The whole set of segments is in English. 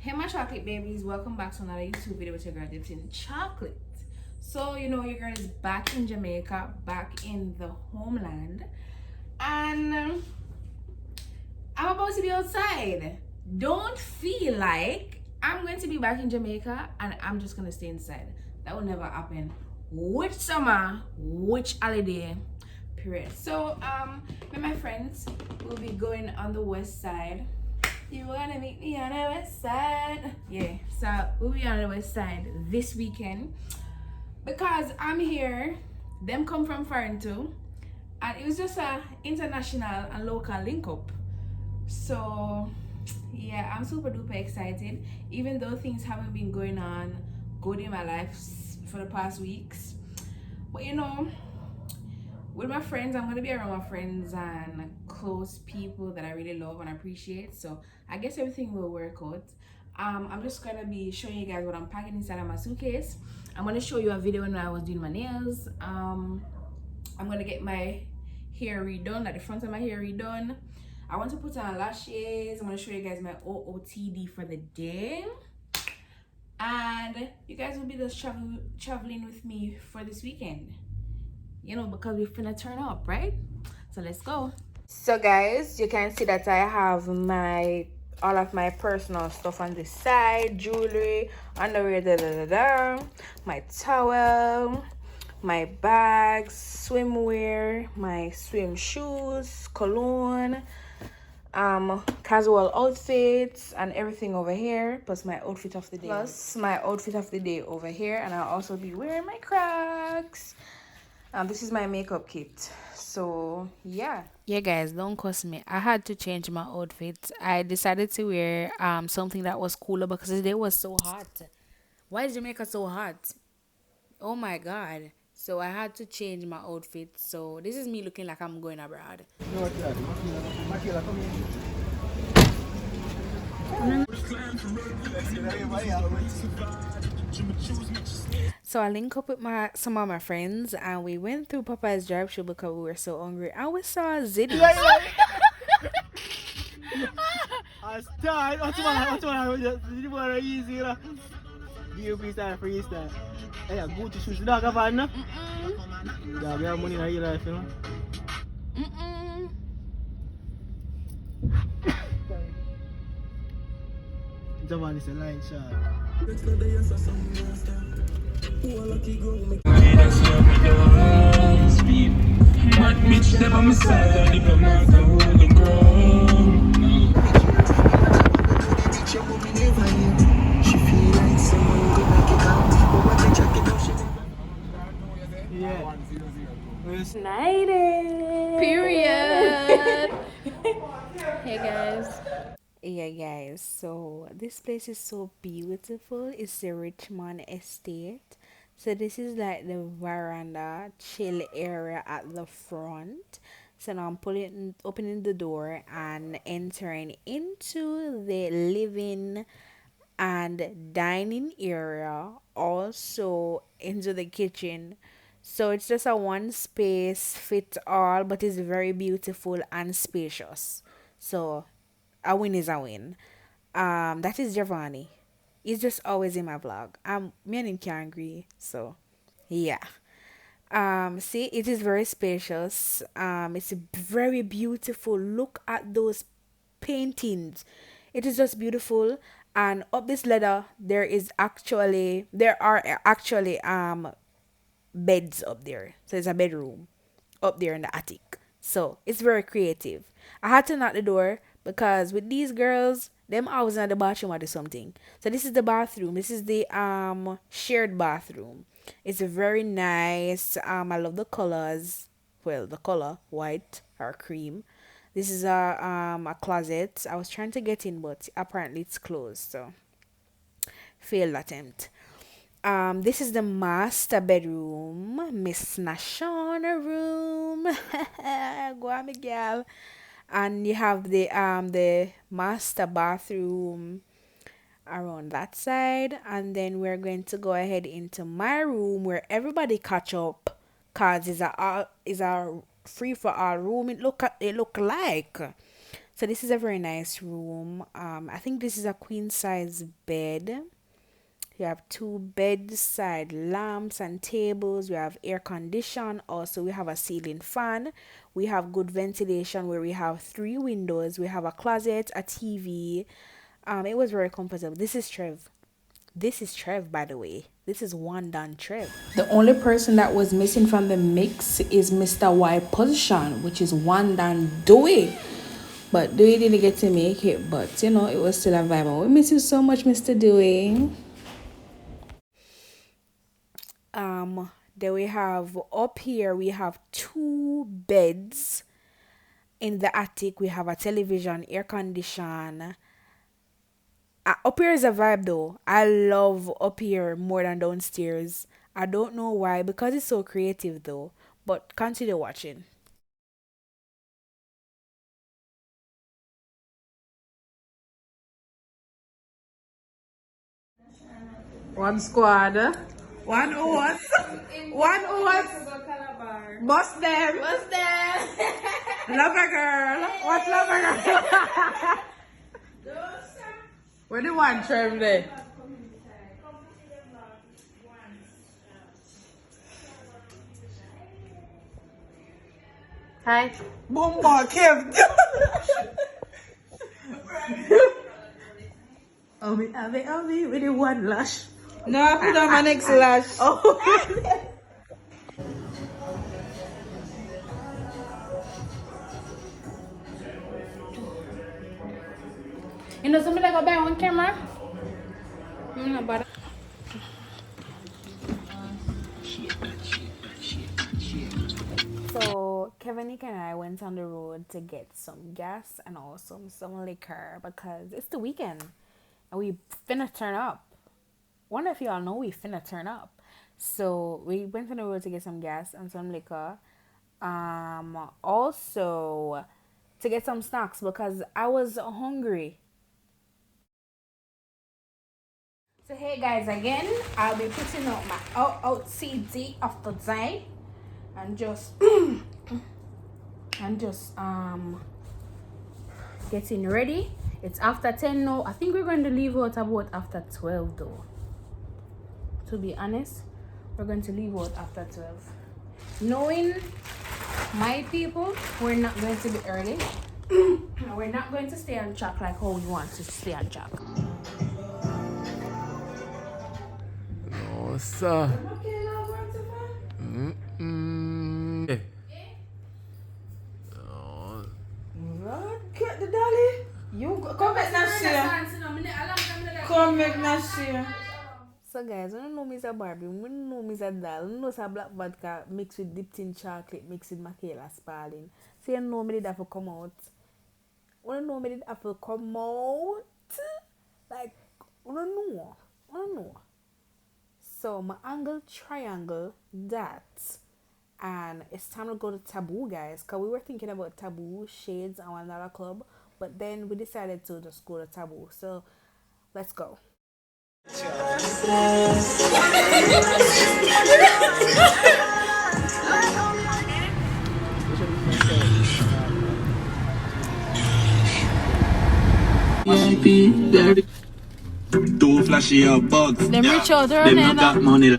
Hey my chocolate babies, welcome back to another YouTube video with your girl dipped in chocolate. So you know your girl is back in Jamaica, back in the homeland, and I'm about to be outside. Don't feel like I'm going to be back in Jamaica and I'm just gonna stay inside. That will never happen. Which summer, which holiday, period. So with my friends, we'll be going on the west side. You wanna meet me on the west side? Yeah, so we'll be on the west side this weekend because I'm here. Them come from foreign too, and it was just a international and local link up. So yeah, I'm super duper excited. Even though things haven't been going on good in my life for the past weeks, but you know, with my friends, I'm gonna be around my friends and close people that I really love and appreciate. So I guess everything will work out. I'm just gonna be showing you guys what I'm packing inside of my suitcase. I'm gonna show you a video when I was doing my nails. I'm gonna get my hair redone, like the front of my hair redone. I want to put on lashes. I'm gonna show you guys my OOTD for the day. And you guys will be just traveling with me for this weekend, you know, because we're finna turn up, right? So let's go. So guys, you can see that I have my all of my personal stuff on this side: jewelry, underwear, my towel, my bags, swimwear, my swim shoes, cologne, casual outfits, and everything over here, plus my outfit of the day. Over here, and I'll also be wearing my Crocs. This is my makeup kit. So yeah. Yeah guys, don't cuss me. I had to change my outfit. I decided to wear something that was cooler because today was so hot. Why is Jamaica so hot? Oh my god. So I had to change my outfit. So this is me looking like I'm going abroad. So I linked up with some of my friends and we went through Papa's drive-thru because we were so hungry. And we saw Ziddy. I start. What easy, you know. Give freestyle, freestyle. Hey, I go to shoes. You don't have a no? Yeah, we have money in your life, you know. Jaman is a line shot. Mad bitch, them on my side, I live a man, I hold the ground. She feel like someone go make it out, but when they check it out, she yeah. United. Period. Hey guys. Yeah guys, so this place is so beautiful. It's the Richmond Estate. So this is like the veranda chill area at the front. So now I'm opening the door and entering into the living and dining area, also into the kitchen. So it's just a one space fit all, but it's very beautiful and spacious. So a win is a win. That is Giovanni. He's just always in my vlog. Me and him can't agree. So yeah. See, it is very spacious. It's very beautiful. Look at those paintings. It is just beautiful. And up this ladder, there are actually beds up there. So it's a bedroom up there in the attic. So it's very creative. I had to knock the door because with these girls, them always in the bathroom or do something. So this is the bathroom. This is the shared bathroom. It's very nice. I love the colors. Well, the color white or cream. This is a closet. I was trying to get in, but apparently it's closed. So failed attempt. This is the master bedroom, Miss Nashana room. Go on, Miguel. And you have the master bathroom around that side, and then we're going to go ahead into my room where everybody catch up, cause it's a free for all room. It look like. So this is a very nice room. I think this is a queen size bed. You have two bedside lamps and tables. We have air condition. Also, we have a ceiling fan. We have good ventilation where we have three windows. We have a closet, a TV. It was very comfortable. This is Trev. This is Trev, by the way. This is one done Trev. The only person that was missing from the mix is Mr. Y Position, which is one done Dewey. But Dewey didn't get to make it, but you know, it was still a vibe. We miss you so much, Mr. Dewey. Then we have up here, we have two beds. In the attic, we have a television, air condition. Up here is a vibe though. I love up here more than downstairs. I don't know why, because it's so creative though. But continue watching. One squad, one horse, one horse. Bust them. Bust them. Love a girl. What love a girl? Where the one Trev there? Hi. Bomba Kev. Oh me, with the one lash. No, I put on my next lash. Oh. You know somebody that got buy one camera? But so Kevin and I went on the road to get some gas and also some liquor because it's the weekend and we finna turn up. One of y'all know we finna turn up. So we went on the road to get some gas and some liquor. Also to get some snacks because I was hungry. So hey guys, again, I'll be putting out my out CD of the day and just getting ready. It's after 10 now. I think we're going to leave out about after 12 though. To be honest, we're going to leave out after 12. Knowing my people, we're not going to be early. We're not going to stay on track like how we want to stay on track. No, sir. Get the dolly. You come back next year. Come back next year. So guys, when you know me is a Barbie, when you know me is a doll, when you know it's a black vodka mixed with dipped in chocolate, mixed with Makhalia sparling. So you know me did have to come out. When you know me did have to come out, like, I don't know. So my angle triangle that, and it's time to go to Taboo, guys, because we were thinking about Taboo, Shades, and another club, but then we decided to just go to Taboo. So let's go. Too flashy or bugs. Them reach out there, Them not got money. No,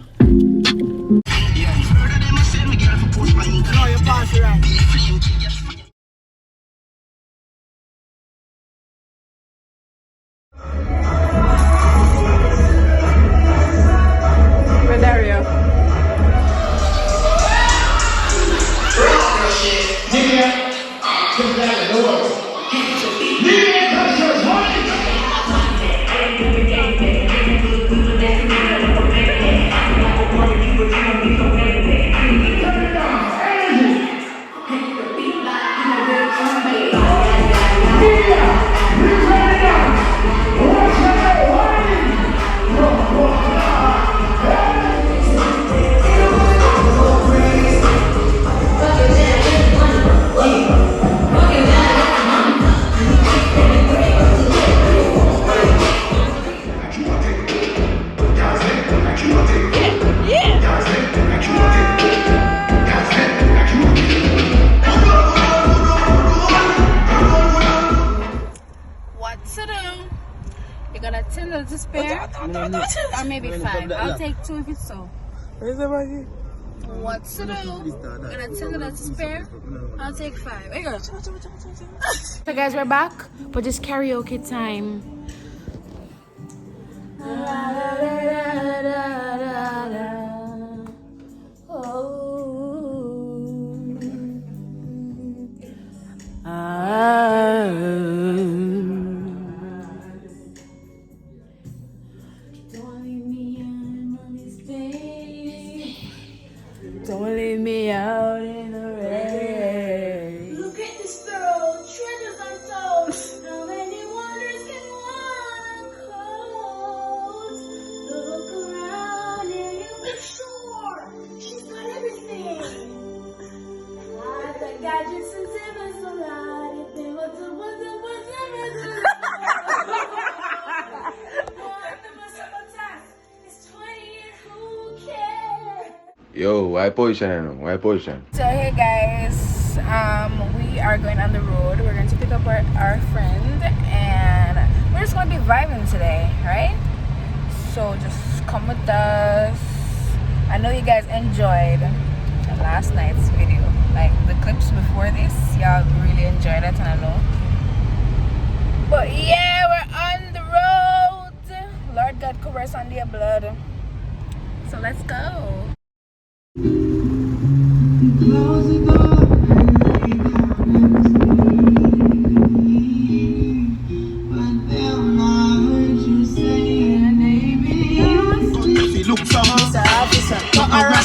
you pass it right. Where Dario? $2 to spare? Or maybe 5. I'll take 2 if it's so. What to do? Gonna $10 to spare? I'll take 5. There you go. So guys, we're back for this karaoke time. Don't leave me out in the rain. Look at this girl, treasures untold. How many wonders can one uncold? Look around and you be sure she's got everything. Like the gadgets and zippers, a lot of things. What's the It's 20 and who cares? Yo, why position? Why position? So hey guys, we are going on the road. We're going to pick up our friend, and we're just going to be vibing today, right? So just come with us. I know you guys enjoyed last night's video, like the clips before this. Y'all really enjoyed it, and I know. But yeah, we're on the road. Lord God, cover us under your blood. So let's go.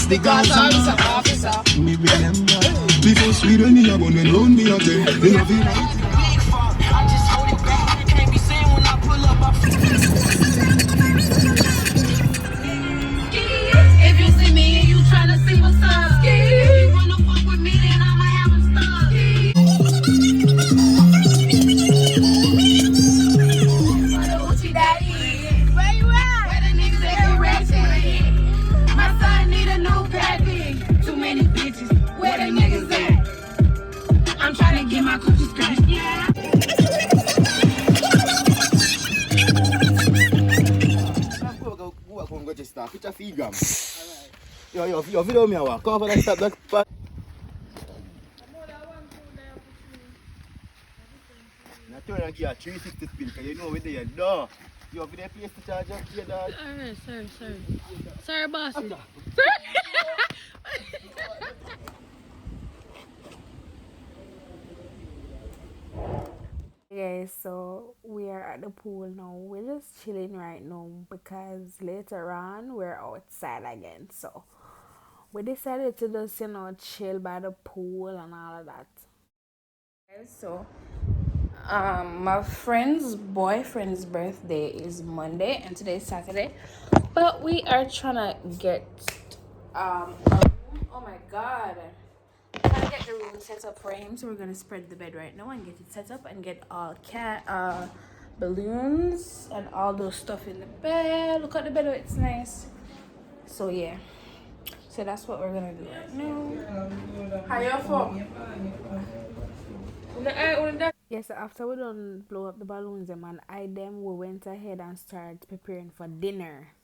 The guys officer. Me remember before Sweden, me a gonna loan me a day. They love it. I just hold it back. Can't be seen when I pull up. If you see me and you tryna see what's up, if you wanna fuck with me, then I'ma have a stuff. Ochi daddy, where you at? Where the niggas that get ratchet? My son need a new package. Too many bitches, where the niggas at? I'm tryna get my coochie scratched, yeah. Put your feet gum. Yo, video me a walk. Come over and stop that part. Now turn and give a 360 spin, because you know we're there. No. You have the place to charge up here, dog. Alright, sorry, boss. Guys, so we are at the pool now. We're just chilling right now because later on we're outside again. So we decided to just chill by the pool and all of that. Guys, so my friend's boyfriend's birthday is Monday and today is Saturday, but we are trying to get a room. Oh my god, trying to get the room set up for him. So we're gonna spread the bed right now and get it set up and get all balloons and all those stuff in the bed. Look at the bed, oh, it's nice. So yeah, so that's what we're gonna do right now. How you from? Yes, so after we done blow up the balloons and we went ahead and started preparing for dinner.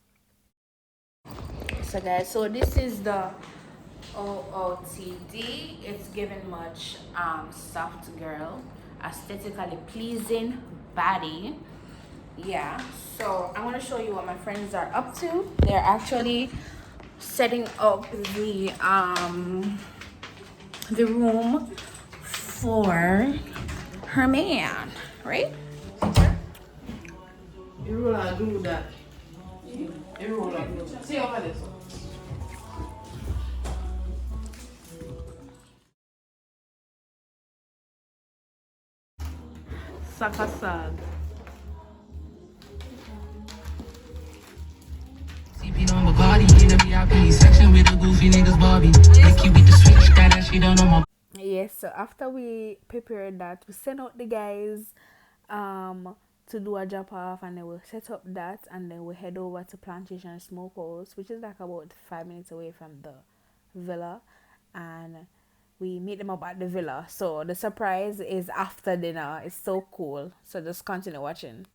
So guys, so this is the OOTD. It's giving much soft girl, aesthetically pleasing body. Yeah, so I'm gonna show you what my friends are up to. They're actually setting up the room for her man, right? You roll and do that. You roll and do that. See over this one. Sakasag. CP on Makhalia in the VIP section with the goofy niggas Bobby. Like you with the switch, got that shit on my. Yes, so after we prepared that, we sent out the guys to do a drop off, and then we'll set up that, and then we head over to Plantation Smokehouse, which is like about 5 minutes away from the villa, and we meet them up at the villa. So the surprise is after dinner. It's so cool. So just continue watching.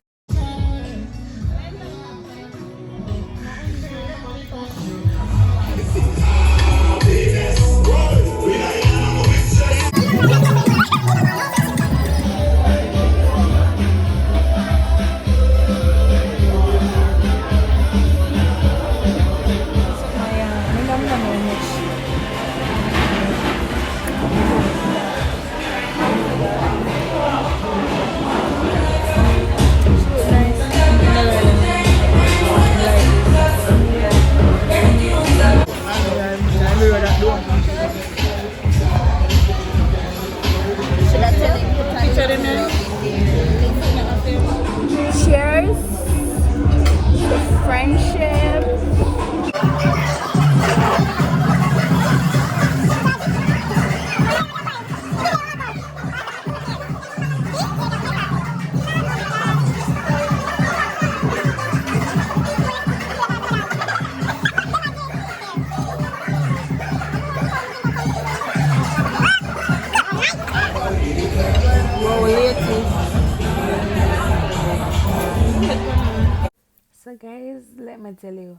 So guys, let me tell you,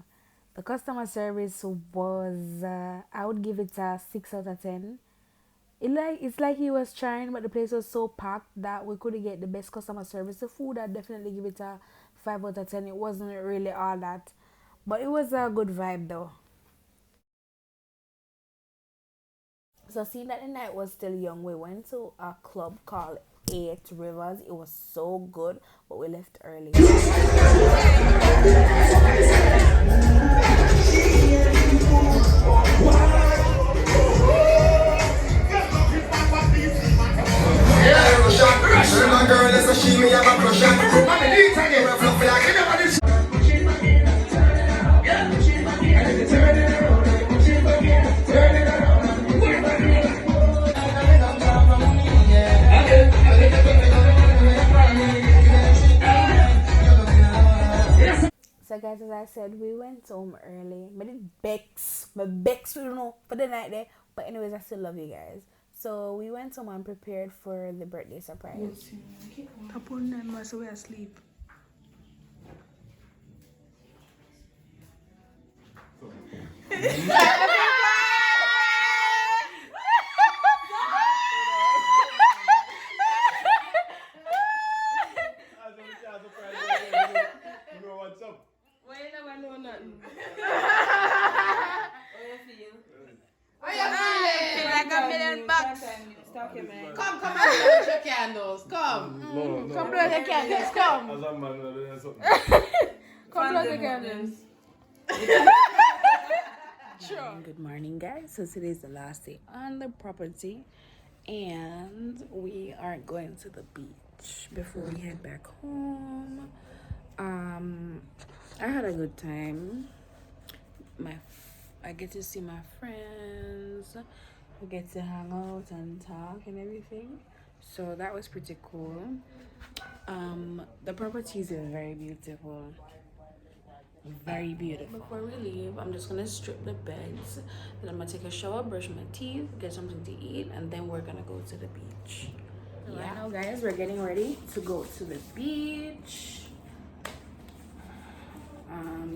the customer service was I would give it a 6 out of 10. It's like he was trying, but the place was so packed that we couldn't get the best customer service. The food, I'd definitely give it a 5 out of 10. It wasn't really all that, but it was a good vibe though. So seeing that the night was still young, we went to a club called Eight Rivers. It was so good, but we left early. So guys, as I said, we went home early. My Bex, we don't know for the night there. But anyways, I still love you guys. So we went home and prepared for the birthday surprise. Tap on them while we asleep. Why you never know nothing? How you feel? How you feel like $1,000,000? Come on, blow your candles. Come. Come blow the candles. Come. Come blow the candles. Sure. Good morning, guys. So today is the last day on the property, and we are going to the beach before we head back home. I had a good time. I get to see my friends. We get to hang out and talk and everything. So that was pretty cool. The properties are very beautiful. Very beautiful. Before we leave, I'm just gonna strip the beds. Then I'm gonna take a shower, brush my teeth, get something to eat, and then we're gonna go to the beach. So right now, guys, we're getting ready to go to the beach.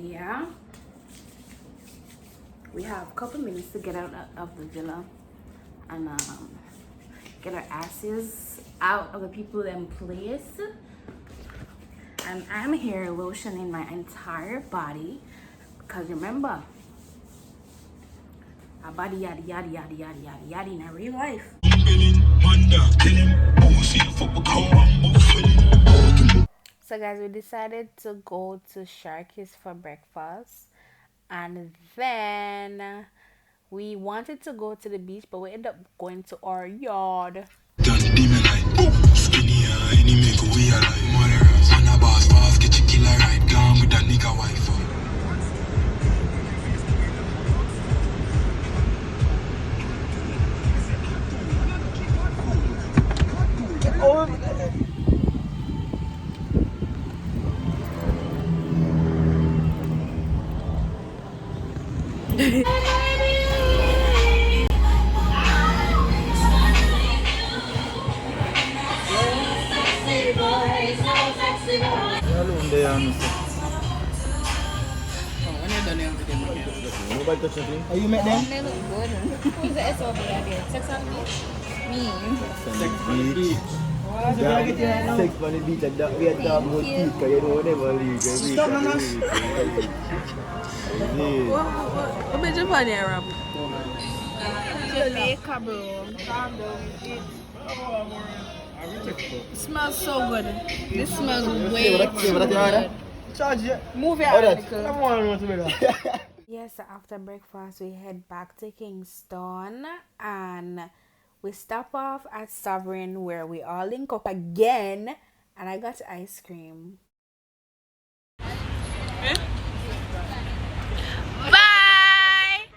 Yeah. We have a couple minutes to get out of the villa and get our asses out of the people in place. And I'm here lotioning my entire body because remember, our body yada yada yada yada yada yada in real life. So guys, we decided to go to Sharky's for breakfast, and then we wanted to go to the beach, but we ended up going to our yard. Nobody touch nothing. How you met them? They look good. Who's the SOB idea? Sex on the beach? Me. Sex on the beach. Sex on the beach. And we are talking about teeth because you know never leave. Stop, Mama. What made you funny, Arab? Jamaica, bro. Calm down. It smells so good. This smells way good. Charge it. Move it Oh, out, that. Nicole. Everyone wants to be there. Yes, so after breakfast, we head back to Kingston and we stop off at Sovereign where we all link up again, and I got ice cream. Bye!